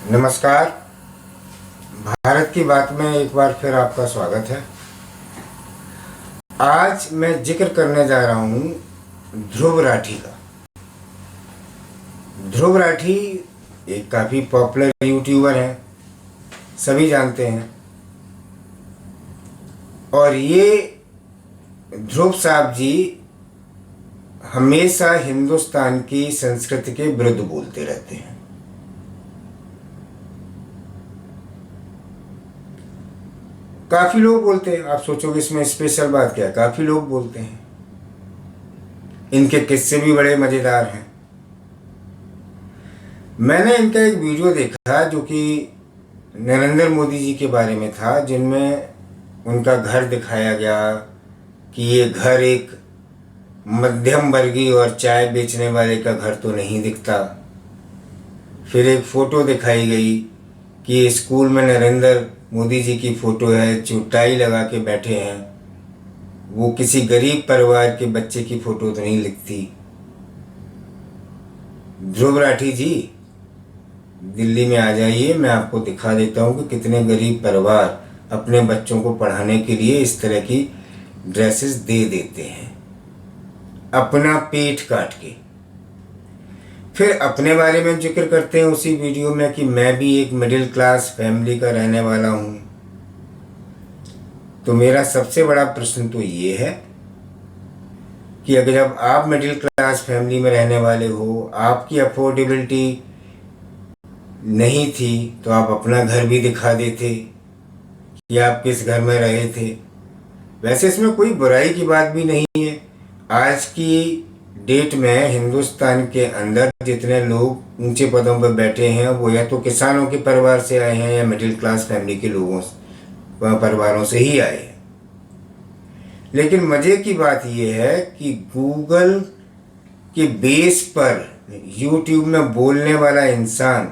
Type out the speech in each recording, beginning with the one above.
नमस्कार। भारत की बात में एक बार फिर आपका स्वागत है। आज मैं जिक्र करने जा रहा हूँ ध्रुव राठी का। ध्रुव राठी एक काफ़ी पॉपुलर यूट्यूबर हैं, सभी जानते हैं। और ये ध्रुव साहब जी हमेशा हिंदुस्तान की संस्कृति के विरुद्ध बोलते रहते हैं। काफ़ी लोग बोलते हैं, आप सोचोगे इसमें स्पेशल बात क्या है? काफ़ी लोग बोलते हैं। इनके किस्से भी बड़े मज़ेदार हैं। मैंने इनका एक वीडियो देखा जो कि नरेंद्र मोदी जी के बारे में था, जिनमें उनका घर दिखाया गया कि ये घर एक मध्यम वर्गीय और चाय बेचने वाले का घर तो नहीं दिखता। फिर एक फ़ोटो दिखाई गई कि स्कूल में नरेंद्र मोदी जी की फ़ोटो है, जो टाई लगा के बैठे हैं। वो किसी गरीब परिवार के बच्चे की फ़ोटो तो नहीं लिखती। ध्रुव राठी जी, दिल्ली में आ जाइए, मैं आपको दिखा देता हूँ कि कितने गरीब परिवार अपने बच्चों को पढ़ाने के लिए इस तरह की ड्रेसेस दे देते हैं, अपना पेट काट के। फिर अपने बारे में जिक्र करते हैं उसी वीडियो में कि मैं भी एक मिडिल क्लास फैमिली का रहने वाला हूँ। तो मेरा सबसे बड़ा प्रश्न तो ये है कि अगर जब आप मिडिल क्लास फैमिली में रहने वाले हो, आपकी अफोर्डेबिलिटी नहीं थी, तो आप अपना घर भी दिखा देते कि आप किस घर में रहे थे। वैसे इसमें कोई बुराई की बात भी नहीं है। आज की डेट में हिंदुस्तान के अंदर जितने लोग ऊंचे पदों पर बैठे हैं, वो या तो किसानों के परिवार से आए हैं या मिडिल क्लास फैमिली के लोगों परिवारों से ही आए हैं। लेकिन मज़े की बात यह है कि गूगल के बेस पर यूट्यूब में बोलने वाला इंसान,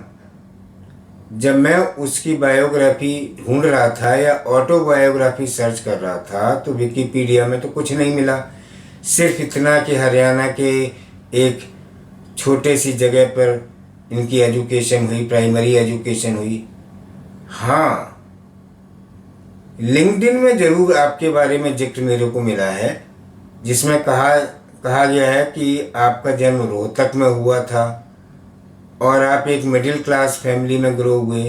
जब मैं उसकी बायोग्राफी ढूंढ रहा था या ऑटोबायोग्राफी सर्च कर रहा था, तो विकिपीडिया में तो कुछ नहीं मिला। सिर्फ इतना कि हरियाणा के एक छोटे सी जगह पर इनकी एजुकेशन हुई, प्राइमरी एजुकेशन हुई। हाँ, लिंक्डइन में ज़रूर आपके बारे में जिक्र मेरे को मिला है, जिसमें कहा गया है कि आपका जन्म रोहतक में हुआ था और आप एक मिडिल क्लास फैमिली में ग्रो हुए।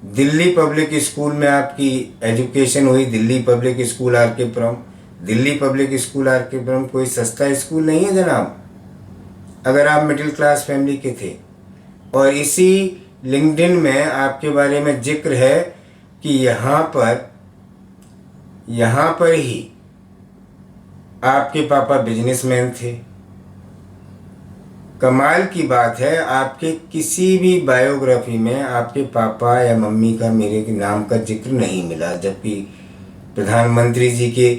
दिल्ली पब्लिक स्कूल में आपकी एजुकेशन हुई, दिल्ली पब्लिक स्कूल आर के पुरम। दिल्ली पब्लिक स्कूल आर के पुरम कोई सस्ता स्कूल नहीं है जनाब, अगर आप मिडिल क्लास फैमिली के थे। और इसी लिंक्डइन में आपके बारे में जिक्र है कि यहाँ पर ही आपके पापा बिजनेसमैन थे। कमाल की बात है, आपके किसी भी बायोग्राफी में आपके पापा या मम्मी का मेरे के नाम का जिक्र नहीं मिला, जबकि प्रधानमंत्री जी के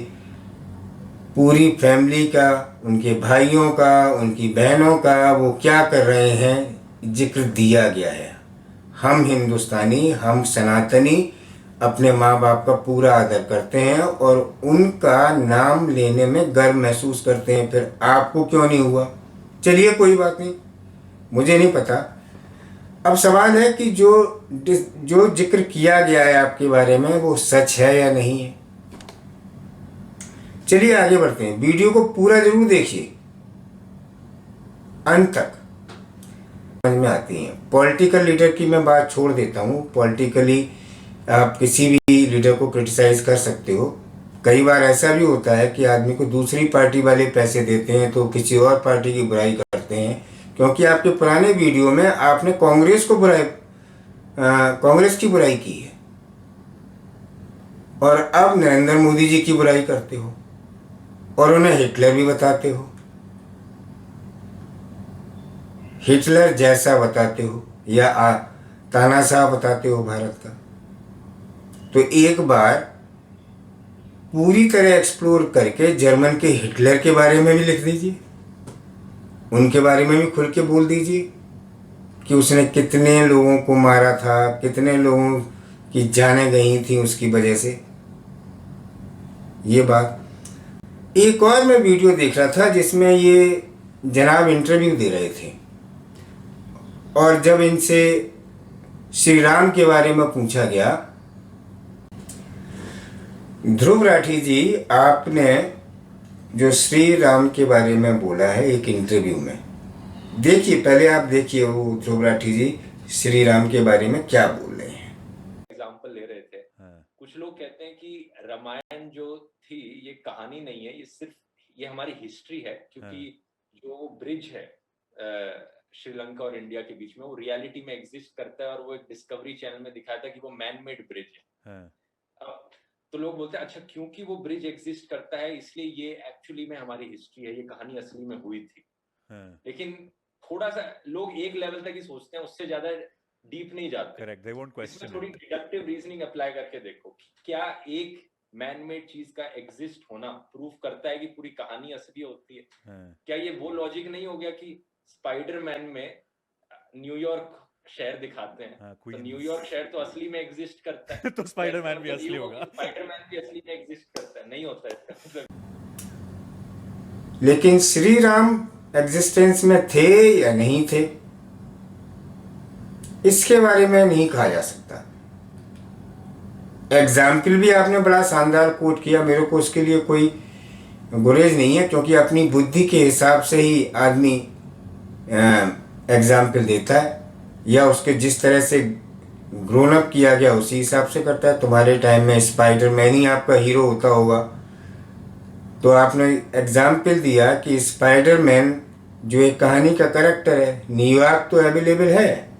पूरी फैमिली का, उनके भाइयों का, उनकी बहनों का वो क्या कर रहे हैं जिक्र दिया गया है। हम हिंदुस्तानी, हम सनातनी अपने माँ बाप का पूरा आदर करते हैं और उनका नाम लेने में गर्व महसूस करते हैं। फिर आपको क्यों नहीं हुआ? चलिए कोई बात नहीं, मुझे नहीं पता। अब सवाल है कि जो जिक्र किया गया है आपके बारे में वो सच है या नहीं है। चलिए आगे बढ़ते हैं। वीडियो को पूरा जरूर देखिए, अंत तक समझ में आती है। पॉलिटिकल लीडर की मैं बात छोड़ देता हूँ। पॉलिटिकली आप किसी भी लीडर को क्रिटिसाइज कर सकते हो। कई बार ऐसा भी होता है कि आदमी को दूसरी पार्टी वाले पैसे देते हैं तो किसी और पार्टी की बुराई करते हैं, क्योंकि आपके पुराने वीडियो में आपने कांग्रेस की बुराई की है और अब नरेंद्र मोदी जी की बुराई करते हो और उन्हें हिटलर भी बताते हो, हिटलर जैसा बताते हो या तानाशाह बताते हो भारत का। तो एक बार पूरी तरह एक्सप्लोर करके जर्मन के हिटलर के बारे में भी लिख दीजिए, उनके बारे में भी खुल के बोल दीजिए कि उसने कितने लोगों को मारा था, कितने लोगों की जानें गई थी उसकी वजह से। ये बात। एक और मैं वीडियो देख रहा था जिसमें ये जनाब इंटरव्यू दे रहे थे और जब इनसे श्री राम के बारे में पूछा गया। ध्रुव राठी जी, आपने जो श्री राम के बारे में बोला है एक इंटरव्यू में, देखिए, पहले आप देखिए वो ध्रुव राठी जी श्री राम के बारे में क्या बोल रहे हैं। एग्जाम्पल ले रहे थे। कुछ लोग कहते हैं कि रामायण जो थी ये कहानी नहीं है, ये सिर्फ ये हमारी हिस्ट्री है, क्योंकि जो ब्रिज है श्रीलंका और इंडिया के बीच में, वो रियलिटी में एग्जिस्ट करता है और वो एक डिस्कवरी चैनल में दिखाया था कि वो मैन मेड ब्रिज है। तो लोग बोलते हैं अच्छा, क्योंकि वो ब्रिज एग्जिस्ट करता है इसलिए ये एक्चुअली में हमारी हिस्ट्री है, ये कहानी असली में हुई थी। लेकिन थोड़ा सा लोग एक लेवल तक ही सोचते हैं, उससे ज्यादा डीप नहीं जाते। Correct, they won't question. इसमें थोड़ी डिडक्टिव रीजनिंग अप्लाई करके देखो कि क्या एक मैन मेड चीज का एग्जिस्ट होना प्रूफ करता है कि पूरी कहानी असली होती है। क्या ये वो लॉजिक नहीं हो गया कि स्पाइडरमैन में न्यूयॉर्क शहर दिखाते हैं, तो न्यूयॉर्क शहर तो असली में एग्जिस्ट करता है तो स्पाइडरमैन भी असली होगा। स्पाइडरमैन भी असली में एग्जिस्ट करता है, नहीं होता है। लेकिन श्री राम एग्जिस्टेंस में थे या नहीं थे, इसके बारे में नहीं कहा जा सकता। एग्जाम्पल भी आपने बड़ा शानदार कोट किया, मेरे को उसके लिए कोई गुरेज नहीं है, क्योंकि अपनी बुद्धि के हिसाब से ही आदमी एग्जाम्पल देता है, या उसके जिस तरह से ग्रोन अप किया गया उसी हिसाब से करता है। तुम्हारे टाइम में स्पाइडरमैन ही आपका हीरो होता होगा, तो आपने एग्जाम्पल दिया कि स्पाइडरमैन जो एक कहानी का कैरेक्टर है, न्यूयॉर्क तो अवेलेबल है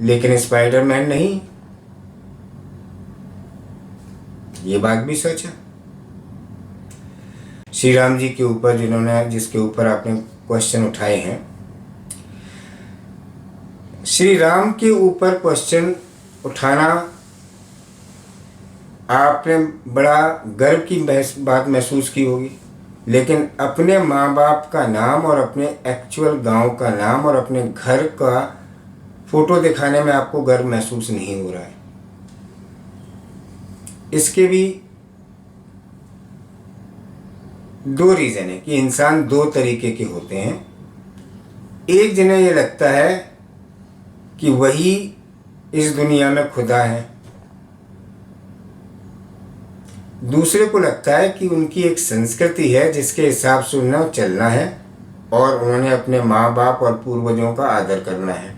लेकिन स्पाइडरमैन नहीं। ये बात भी सोचा श्री राम जी के ऊपर, जिसके ऊपर आपने क्वेश्चन उठाए हैं। श्री राम के ऊपर क्वेश्चन उठाना आपने बड़ा गर्व की बात महसूस की होगी, लेकिन अपने माँ बाप का नाम और अपने एक्चुअल गांव का नाम और अपने घर का फोटो दिखाने में आपको गर्व महसूस नहीं हो रहा है। इसके भी दो रीज़न है कि इंसान दो तरीके के होते हैं। एक जिन्हें ये लगता है कि वही इस दुनिया में खुदा है, दूसरे को लगता है कि उनकी एक संस्कृति है जिसके हिसाब से उन्हें चलना है और उन्होंने अपने माँ बाप और पूर्वजों का आदर करना है।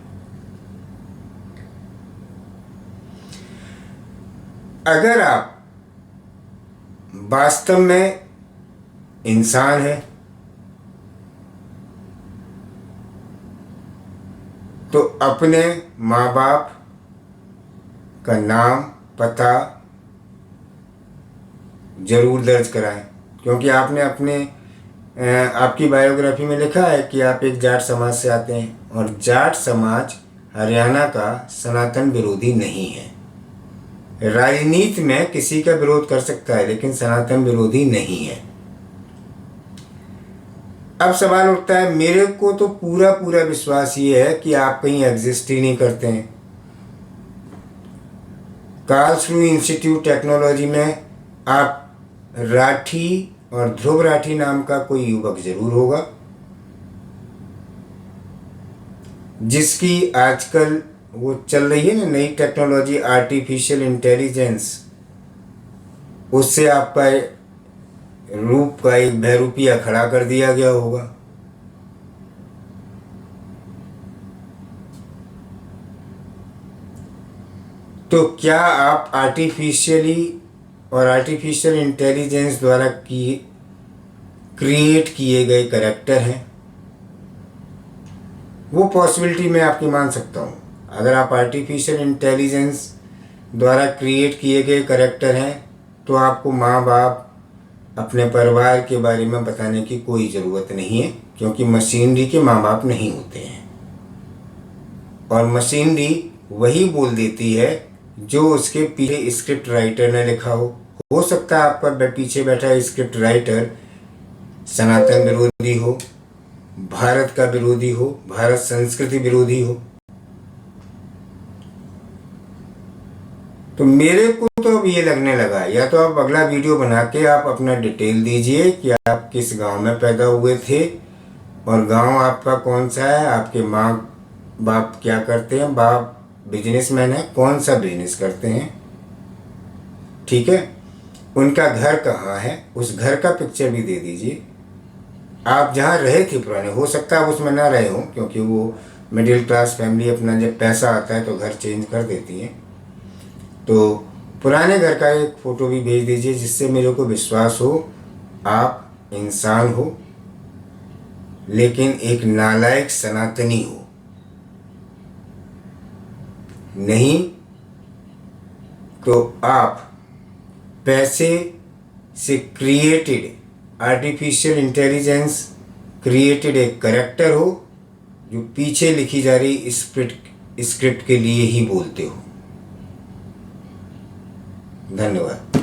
अगर आप वास्तव में इंसान हैं तो अपने माँ बाप का नाम पता जरूर दर्ज कराएं, क्योंकि आपने आपकी बायोग्राफी में लिखा है कि आप एक जाट समाज से आते हैं, और जाट समाज हरियाणा का सनातन विरोधी नहीं है। राजनीति में किसी का विरोध कर सकता है लेकिन सनातन विरोधी नहीं है। अब सवाल उठता है, मेरे को तो पूरा विश्वास ये है कि आप कहीं एग्जिस्ट ही नहीं करते हैं। कार्लसरू इंस्टीट्यूट टेक्नोलॉजी में आप राठी और ध्रुव राठी नाम का कोई युवक जरूर होगा, जिसकी आजकल वो चल रही है ना नई टेक्नोलॉजी, आर्टिफिशियल इंटेलिजेंस, उससे आपका रूप का एक बहरूपिया खड़ा कर दिया गया होगा। तो क्या आप आर्टिफिशियल इंटेलिजेंस द्वारा क्रिएट किए गए कैरेक्टर हैं? वो पॉसिबिलिटी मैं आपकी मान सकता हूँ। अगर आप आर्टिफिशियल इंटेलिजेंस द्वारा क्रिएट किए गए कैरेक्टर हैं तो आपको माँ बाप, अपने परिवार के बारे में बताने की कोई ज़रूरत नहीं है, क्योंकि मशीनरी के माँ बाप नहीं होते हैं और मशीनरी वही बोल देती है जो उसके पीछे स्क्रिप्ट राइटर ने लिखा हो सकता है आपका पीछे बैठा स्क्रिप्ट राइटर सनातन विरोधी हो, भारत का विरोधी हो, भारत संस्कृति विरोधी हो। तो मेरे को तो अब ये लगने लगा, या तो आप अगला वीडियो बना के आप अपना डिटेल दीजिए कि आप किस गांव में पैदा हुए थे और गांव आपका कौन सा है, आपके माँ बाप क्या करते हैं, बाप बिजनेसमैन है, कौन सा बिजनेस करते हैं, ठीक है, उनका घर कहाँ है, उस घर का पिक्चर भी दे दीजिए। आप जहाँ रहे थे पुराने, हो सकता है आप उसमें ना रहे हों, क्योंकि वो मिडिल क्लास फैमिली अपना जब पैसा आता है तो घर चेंज कर देती है। तो पुराने घर का एक फ़ोटो भी भेज दीजिए, जिससे मेरे को विश्वास हो आप इंसान हो, लेकिन एक नालायक सनातनी हो। नहीं तो आप पैसे से क्रिएटेड, आर्टिफिशियल इंटेलिजेंस क्रिएटेड एक करेक्टर हो, जो पीछे लिखी जा रही स्क्रिप्ट के लिए ही बोलते हो। धन्यवाद।